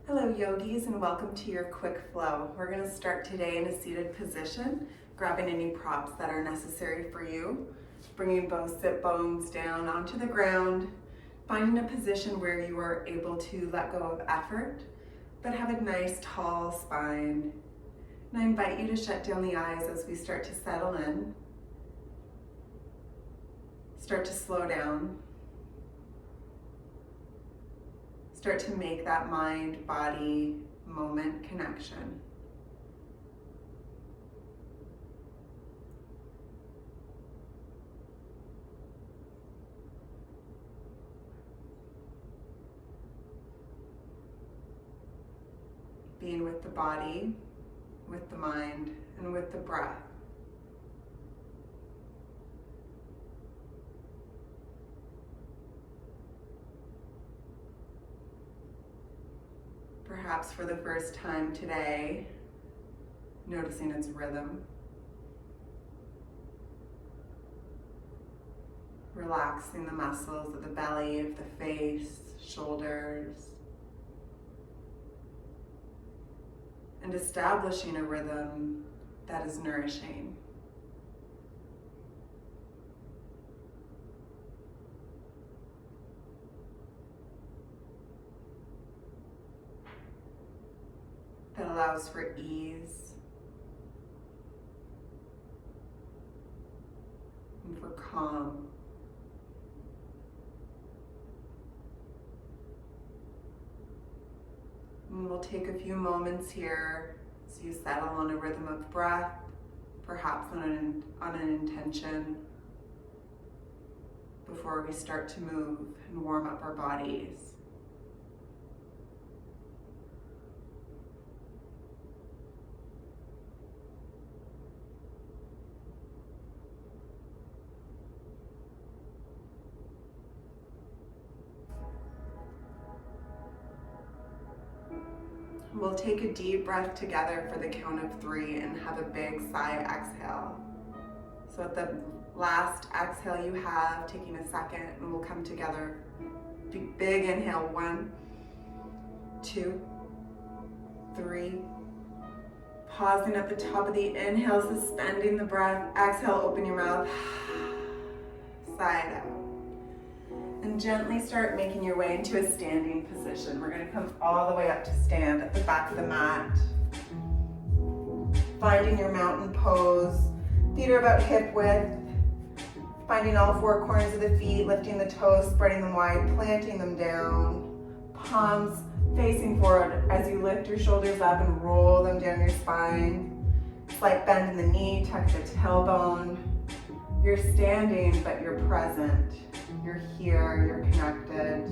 Hello yogis, and welcome to your quick flow. We're going to start today in a seated position, grabbing any props that are necessary for you, bringing both sit bones down onto the ground, finding a position where you are able to let go of effort, but have a nice tall spine. And I invite you to shut down the eyes as we start to settle in, start to slow down. Start to make that mind-body moment connection. Being with the body, with the mind, and with the breath. Perhaps for the first time today, noticing its rhythm. Relaxing the muscles of the belly, of the face, shoulders. And establishing a rhythm that is nourishing. That allows for ease and for calm. And we'll take a few moments here as you settle on a rhythm of breath, perhaps on an intention, before we start to move and warm up our bodies. We'll take a deep breath together for the count of 3 and have a big sigh exhale. So at the last exhale you have, taking a second, and we'll come together. Big inhale, 1, 2, 3. Pausing at the top of the inhale, suspending the breath. Exhale, open your mouth. Sigh it out. And gently start making your way into a standing position. We're going to come all the way up to stand at the back of the mat. Finding your mountain pose. Feet are about hip width. Finding all 4 corners of the feet, lifting the toes, spreading them wide, planting them down. Palms facing forward as you lift your shoulders up and roll them down your spine. Slight bend in the knee, tuck the tailbone. You're standing, but you're present. You're here, you're connected,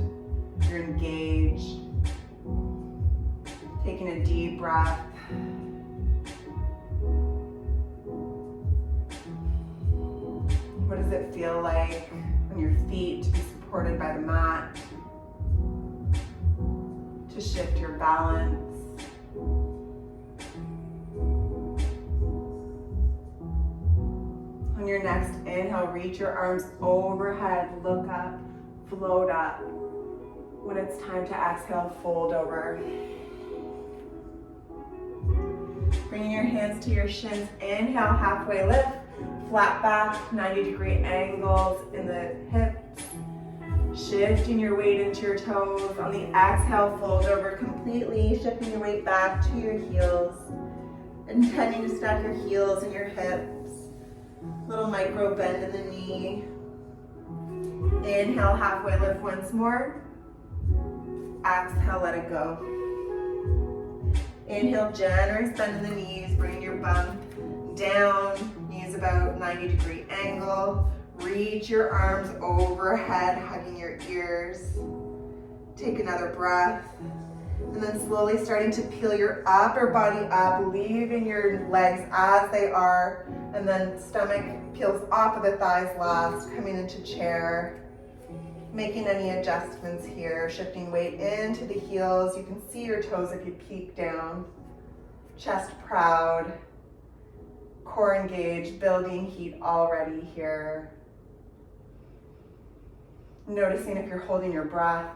you're engaged. Taking a deep breath. What does it feel like on your feet to be supported by the mat? To shift your balance. On your next inhale, reach your arms overhead, look up, float up. When it's time to exhale, fold over. Bringing your hands to your shins, inhale, halfway lift, flat back, 90-degree angles in the hips. Shifting your weight into your toes. On the exhale, fold over completely, shifting your weight back to your heels. Intending to stack your heels and your hips. Little micro bend in the knee. Inhale, halfway lift once more. Exhale, let it go. Inhale, generous bend in the knees, bring your bum down, knees about 90-degree angle. Reach your arms overhead, hugging your ears. Take another breath. And then slowly starting to peel your upper body up, leaving your legs as they are. And then stomach peels off of the thighs last, coming into chair. Making any adjustments here, shifting weight into the heels. You can see your toes if you peek down. Chest proud. Core engaged, building heat already here. Noticing if you're holding your breath.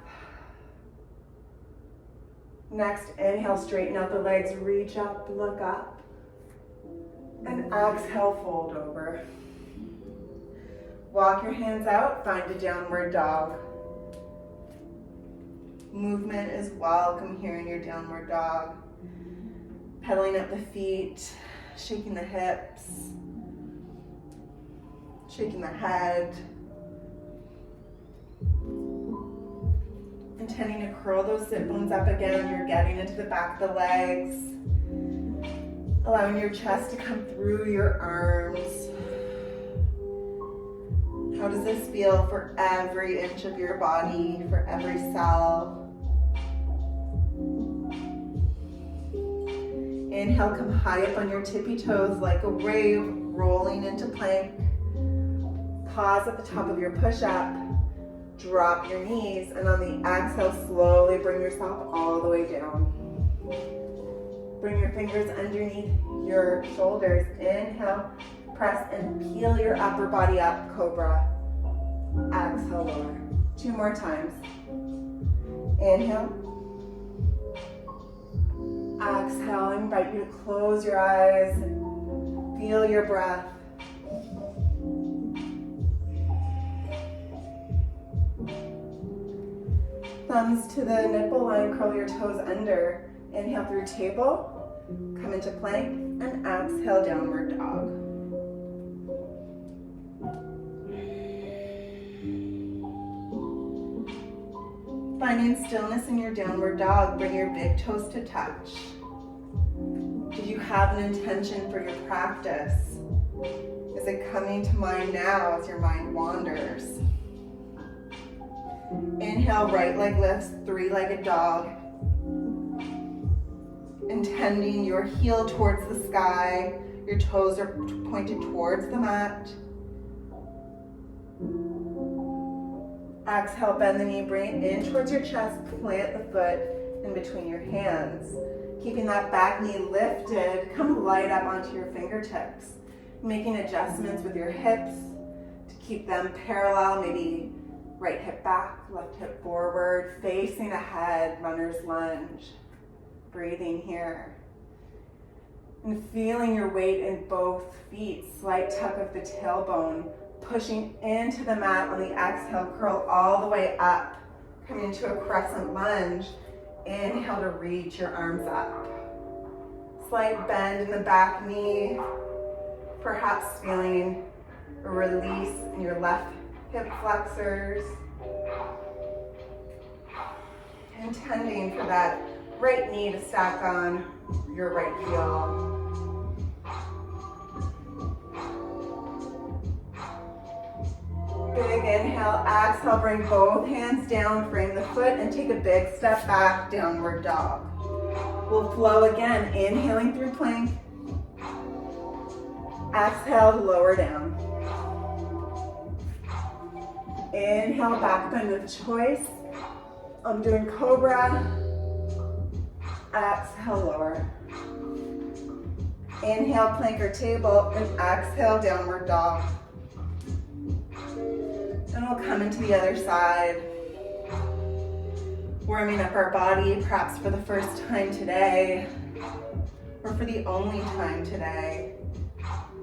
Next, inhale, straighten out the legs, reach up, look up. And exhale, fold over. Walk your hands out, find a downward dog. Movement is welcome here in your downward dog. Pedaling up the feet, shaking the hips, shaking the head. Intending to curl those sit bones up again. You're getting into the back of the legs. Allowing your chest to come through your arms. How does this feel for every inch of your body, for every cell? Inhale, come high up on your tippy toes like a wave, rolling into plank. Pause at the top of your push-up. Drop your knees, and on the exhale, slowly bring yourself all the way down. Bring your fingers underneath your shoulders. Inhale, press and peel your upper body up, cobra. Exhale, lower. 2 more times. Inhale. Exhale, I invite you to close your eyes. Feel your breath. Thumbs to the nipple line, curl your toes under. Inhale through table, come into plank, and exhale, downward dog. Finding stillness in your downward dog, bring your big toes to touch. Did you have an intention for your practice? Is it coming to mind now as your mind wanders? Inhale, right leg lifts, 3-legged dog. Intending your heel towards the sky, your toes are pointed towards the mat. Exhale, bend the knee, bring it in towards your chest, plant the foot in between your hands. Keeping that back knee lifted, come light up onto your fingertips. Making adjustments with your hips to keep them parallel, maybe right hip back, left hip forward, facing ahead, runner's lunge. Breathing here. And feeling your weight in both feet, slight tug of the tailbone, pushing into the mat on the exhale, curl all the way up, coming into a crescent lunge. Inhale to reach your arms up. Slight bend in the back knee, perhaps feeling a release in your left hip flexors. Intending for that right knee to stack on your right heel. Big inhale, exhale, bring both hands down, frame the foot, and take a big step back, downward dog. We'll flow again, inhaling through plank. Exhale to lower down. Inhale, back bend of choice. I'm doing cobra. Exhale, lower. Inhale, plank or table, and exhale, downward dog. And we'll come into the other side. Warming up our body, perhaps for the first time today, or for the only time today.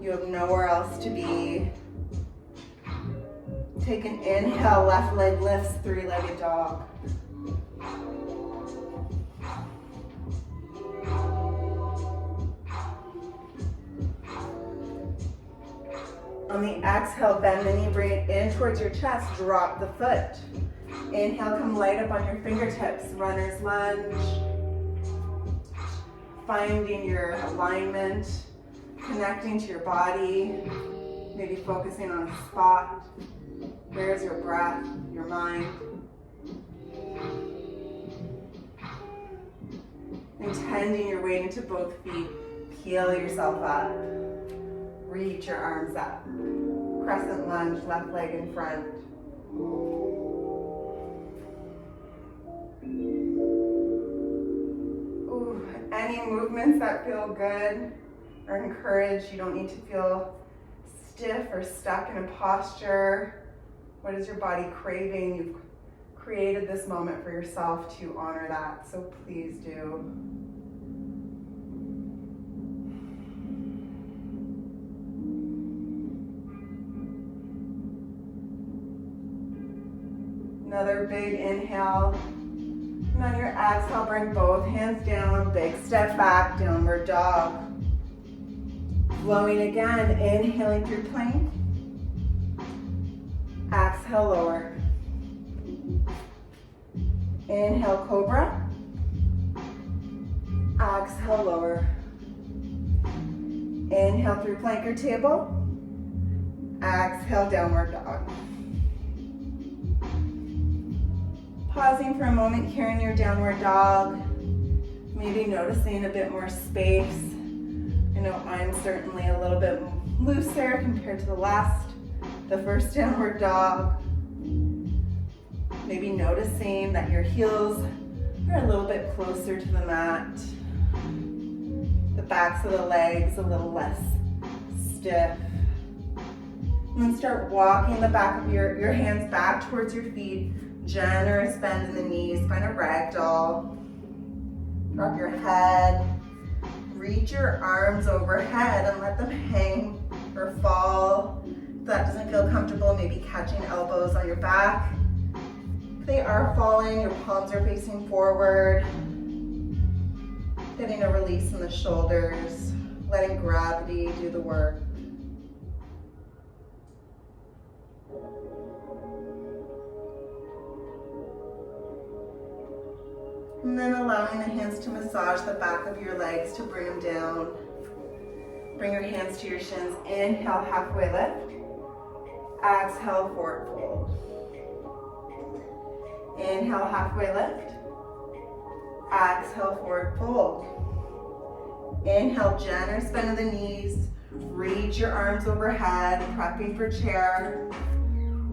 You have nowhere else to be. Take an inhale, left leg lifts, 3-legged dog. On the exhale, bend the knee, bring it in towards your chest, drop the foot. Inhale, come light up on your fingertips, runner's lunge. Finding your alignment, connecting to your body, maybe focusing on a spot. Where's your breath, your mind? Intending your weight into both feet, peel yourself up. Reach your arms up. Crescent lunge, left leg in front. Ooh, any movements that feel good are encouraged. You don't need to feel stiff or stuck in a posture. What is your body craving? You've created this moment for yourself to honor that, so please do. Another big inhale. And on your exhale, bring both hands down, big step back, downward dog. Flowing again, inhaling through plank. Exhale, lower. Inhale, cobra. Exhale, lower. Inhale through plank or table. Exhale, downward dog. Pausing for a moment here in your downward dog. Maybe noticing a bit more space. I know I'm certainly a little bit looser compared to the first downward dog. Maybe noticing that your heels are a little bit closer to the mat. The backs of the legs a little less stiff. And then start walking the back of your hands back towards your feet. Generous bend in the knees, find a ragdoll. Drop your head. Reach your arms overhead and let them hang or fall. If that doesn't feel comfortable, maybe catching elbows on your back. If they are falling, your palms are facing forward. Getting a release in the shoulders, letting gravity do the work. And then allowing the hands to massage the back of your legs to bring them down. Bring your hands to your shins. Inhale, halfway lift. Exhale, forward fold. Inhale, halfway lift. Exhale, forward fold. Inhale, generous bend of the knees. Reach your arms overhead, prepping for chair.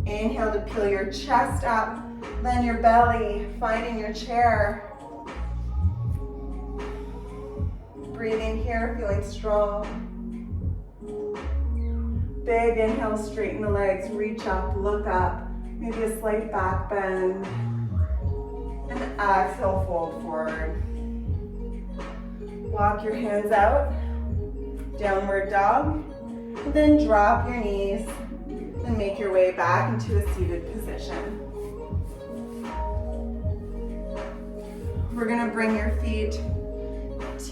Inhale to peel your chest up, then your belly, finding your chair. Breathing here, feeling strong. Big inhale, straighten the legs, reach up, look up, maybe a slight back bend. And exhale, fold forward. Walk your hands out, downward dog. And then drop your knees and make your way back into a seated position. We're gonna bring your feet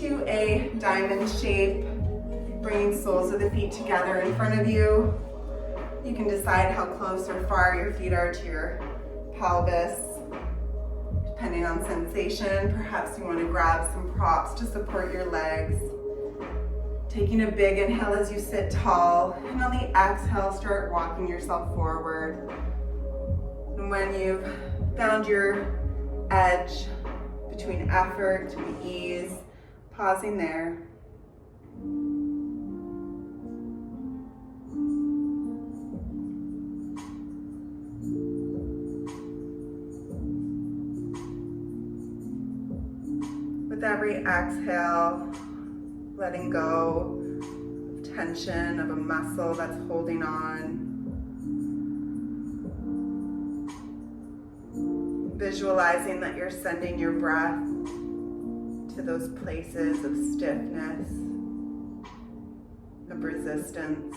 to a diamond shape, bringing soles of the feet together in front of you. You can decide how close or far your feet are to your pelvis, depending on sensation. Perhaps you want to grab some props to support your legs. Taking a big inhale as you sit tall, and on the exhale, start walking yourself forward. And when you've found your edge between effort and ease, pausing there. With every exhale, letting go of tension of a muscle that's holding on. Visualizing that you're sending your breath to those places of stiffness, of resistance.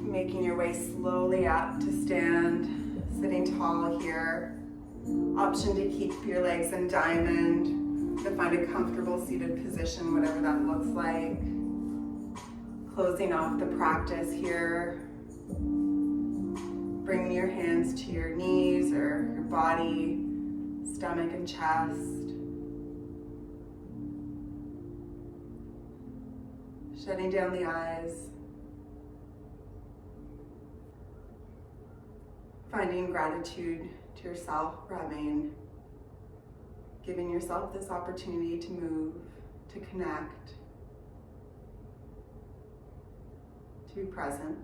Making your way slowly up to stand, sitting tall here. Option to keep your legs in diamond, to find a comfortable seated position, whatever that looks like. Closing off the practice here. Bringing your hands to your knees or your body, stomach and chest. Shutting down the eyes. Finding gratitude to yourself for having given yourself this opportunity to move, to connect, to be present.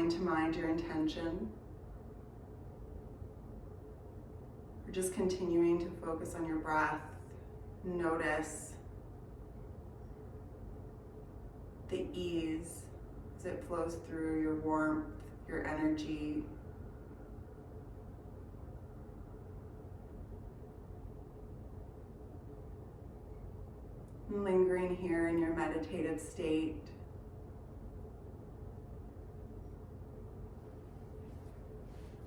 calling to mind your intention, or just continuing to focus on your breath. Notice the ease as it flows through, your warmth, your energy. Lingering here in your meditative state.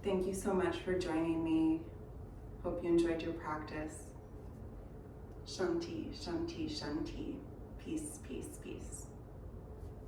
Thank you so much for joining me. Hope you enjoyed your practice. Shanti, Shanti, Shanti. Peace, peace, peace.